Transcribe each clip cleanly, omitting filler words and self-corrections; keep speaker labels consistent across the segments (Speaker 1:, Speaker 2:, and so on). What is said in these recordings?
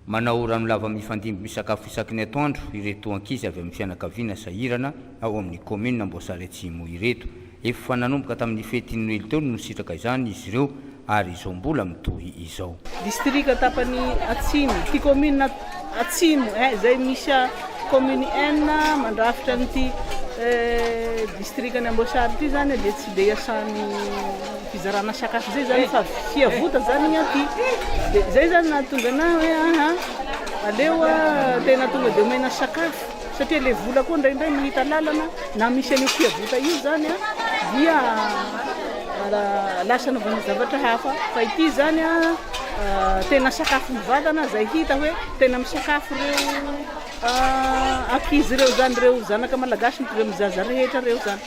Speaker 1: manao rano lava mifandimby misakafo isaky ny atoandro ireto ankizy avy amin'ny fianakaviana sahirana ao amin'ny commune Amboasary Atsimo ireto. Efa nanomboka tamin'ny fety Noely teo no sitraka izany izy ireo ary izao mbola mitohy izao.
Speaker 2: District tapany Atsimo, ty commune Atsimo zay misy commune N mandrafitra n'ity district ny Amboasary ty zany dia tsy dia iasany fizarana sakafo zay zany fa fiavota zany aty. Zay zany nahatonga na hoe aleo tena tonga dia omena sakafo satria le vola koa ndraindray mahita lalana na misy an'io fiavota io zany dia lasa navana zavatra hafa fa ity zany tena sakafo mivadana zay hita hoe tena misakafo reo ankizy reo zany reo zanaka malagasy reo mizaza rehetra reo zany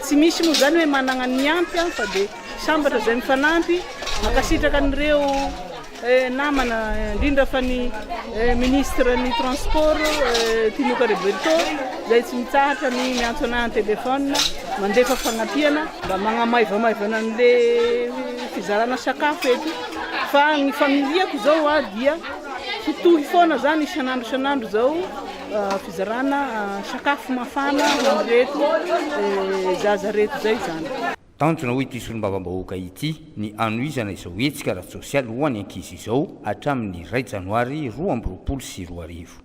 Speaker 2: tsy misy moa zany hoe manana ny ampy fa dia sambatra zay mifanampy makasitraka an'ireo namana indrindra fa ny ministre ny transport Tinoka Roberto zay tsy mitsahatra ny miantso anahy telefona mandefa fagnapiana mba magnamaivamaivana an'le fizarana sakafo eto fa ny familiako zao dia fitohy foana zany isanandro zao fizarana sakafo mafana reto zaza reto zay zany.
Speaker 1: Tanjona hoe ity solombavambahoaka ity ny anoizana izao hetsika ara-tsosialy ho any ankizy izao hatramin'ny 2 Janoary 2024.